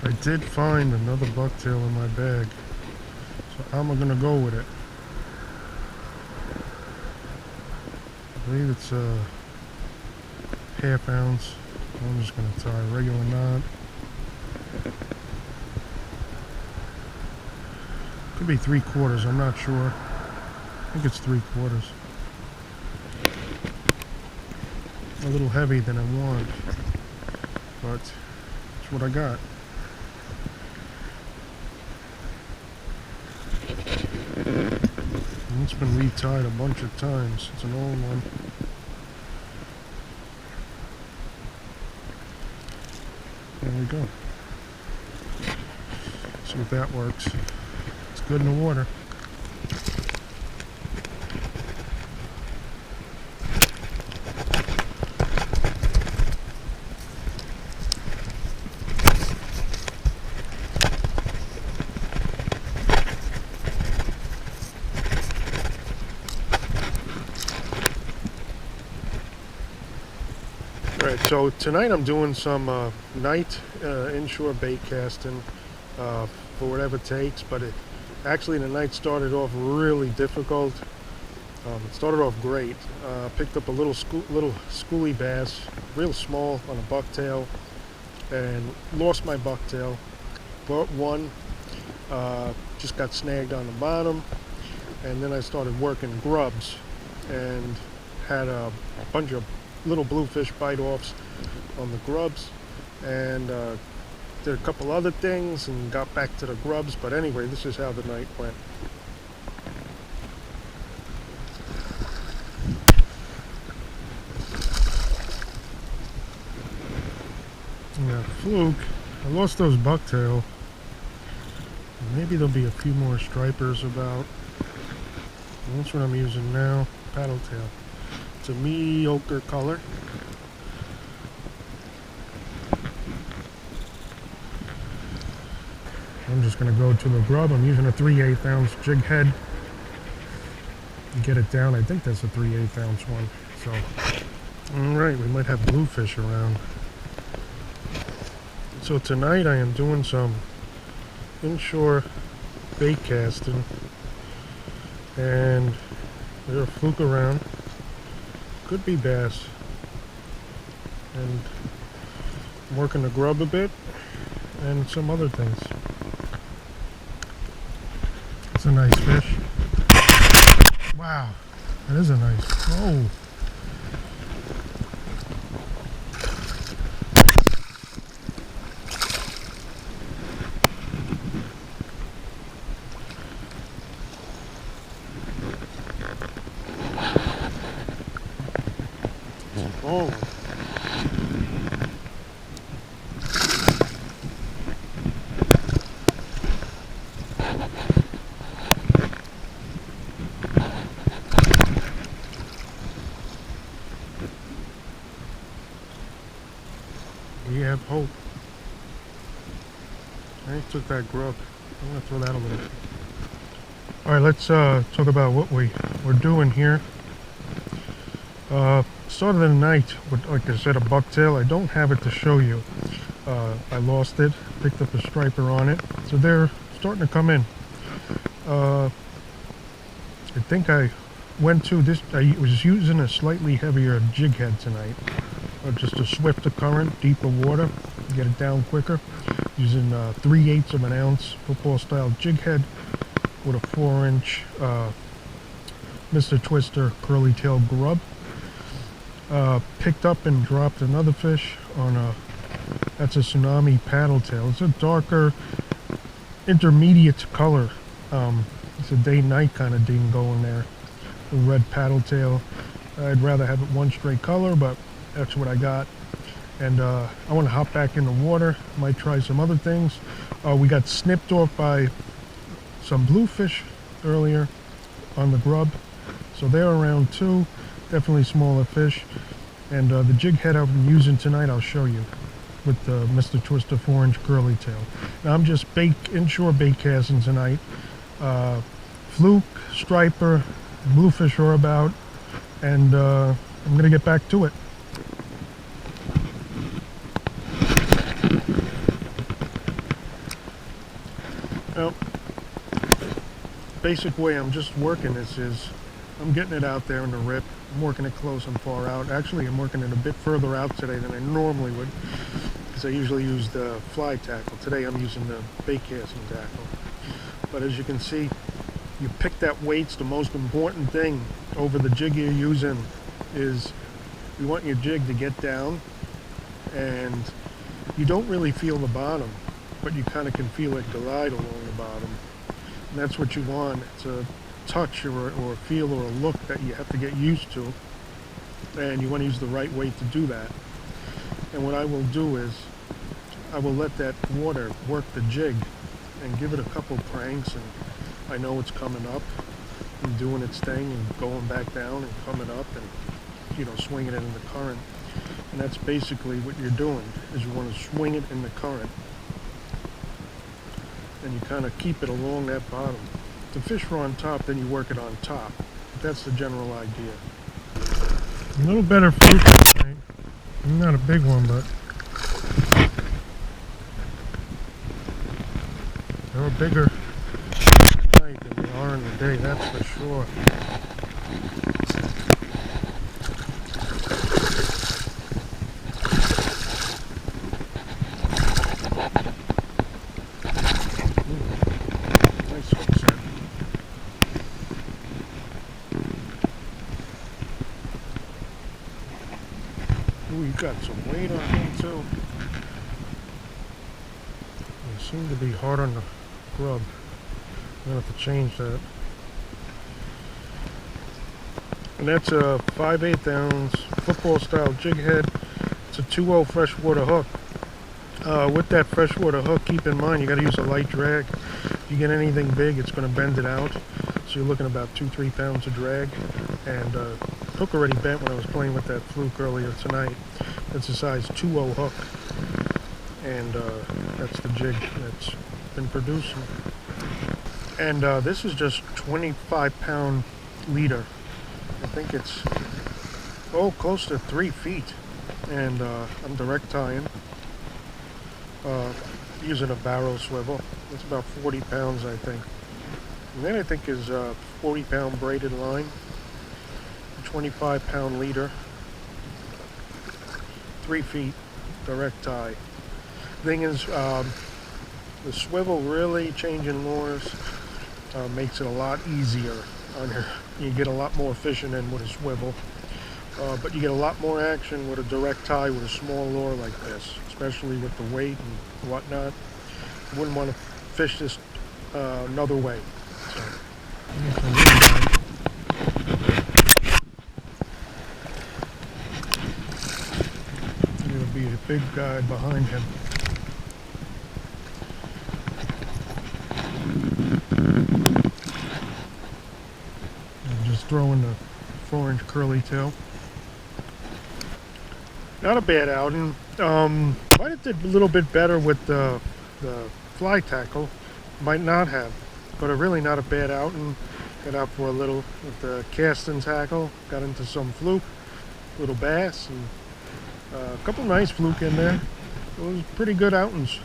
I did find another bucktail in my bag, so I'm gonna go with it. I believe it's a ½ ounce. I'm just gonna tie a regular knot. Could be 3/4, I'm not sure. I think it's 3/4. A little heavy than I want, but it's what I got. And it's been retied a bunch of times. It's an old one. There we go. See if that works. It's good in the water. Alright, so tonight I'm doing some night inshore bait casting for whatever it takes, but actually the night started off really difficult. It started off great. Picked up a little schoolie bass, real small, on a bucktail, and lost my bucktail. Brought one, just got snagged on the bottom, and then I started working grubs and had a bunch of little bluefish bite-offs on the grubs, and did a couple other things and got back to the grubs. But anyway, this is how the night went. Yeah, Fluke. I lost those bucktail. Maybe there'll be a few more stripers about. And that's what I'm using now, paddle tail. It's a mediocre color. I'm just going to go to the grub. I'm using a 3/8 ounce jig head. Get it down. I think that's a 3/8 ounce one. So, alright, we might have bluefish around. So tonight I am doing some inshore bait casting, and there's a fluke around. Could be bass, and I'm working the grub a bit and some other things. It's a nice fish. Wow, that is a nice. Oh. Oh. We have hope. I took that grub. I'm gonna throw that a little bit. Alright, let's talk about what we're doing here. Started the night with, like I said, a bucktail. I don't have it to show you. I lost it, picked up a striper on it, so they're starting to come in. I think I went to this, I was using a slightly heavier jig head tonight, just to swift the current, deeper water, get it down quicker, using 3/8 of an ounce football style jig head with a 4-inch Mr. Twister curly tail grub. Picked up and dropped another fish on that's a tsunami paddle tail. It's a darker intermediate color. It's a day-night kind of thing going there. A red paddle tail. I'd rather have it one straight color, but that's what I got. And I want to hop back in the water. Might try some other things. We got snipped off by some bluefish earlier on the grub, so they're around too. Definitely smaller fish. And the jig head I'm using tonight, I'll show you, with the Mr. Twister 4-inch curly tail. Now I'm just inshore bait casting tonight. Fluke, striper, bluefish are about, and I'm gonna get back to it. Well, basic way I'm just working this is I'm getting it out there in the rip. I'm working it close and far out. Actually, I'm working it a bit further out today than I normally would, because I usually use the fly tackle. Today I'm using the bait casting tackle. But as you can see, you pick that weight's the most important thing over the jig you're using. Is you want your jig to get down, and you don't really feel the bottom, but you kind of can feel it glide along the bottom. And that's what you want. It's a touch or a feel or a look that you have to get used to, and you want to use the right weight to do that. And what I will do is I will let that water work the jig and give it a couple cranks, and I know it's coming up and doing its thing and going back down and coming up and, you know, swinging it in the current. And that's basically what you're doing, is you want to swing it in the current, and you kind of keep it along that bottom. If the fish are on top, then you work it on top. But that's the general idea. A little better fluke tonight. Not a big one, but they're bigger tonight than they are in the day, that's for sure. Nice hook set. Ooh, you got some weight on him too. They seem to be hard on the grub. I'm gonna have to change that. And that's a 5/8 ounce football style jig head. It's a 2.0 freshwater hook. With that freshwater hook, keep in mind you got to use a light drag. If you get anything big, it's going to bend it out. So you're looking about 2-3 pounds of drag. And hook already bent when I was playing with that Fluke earlier tonight. That's a size 2.0 hook, and that's the jig that's been producing. And this is just 25-pound leader. I think it's close to 3 feet, and I'm direct tying using a barrel swivel. It's about 40 pounds, I think. And then I think is 40-pound braided line, 25-pound leader, 3 feet direct tie. Thing is, the swivel really changing lures makes it a lot easier on your. You get a lot more fishing in with a swivel, but you get a lot more action with a direct tie with a small lure like this, especially with the weight and whatnot. You wouldn't want to fish this another way. So. There'll be a big guy behind him. Throwing the 4-inch curly tail. Not a bad outing. Might have did a little bit better with the fly tackle. Might not have, but really not a bad outing. Got out for a little with the casting tackle. Got into some fluke, little bass, and a couple nice fluke in there. It was pretty good outings.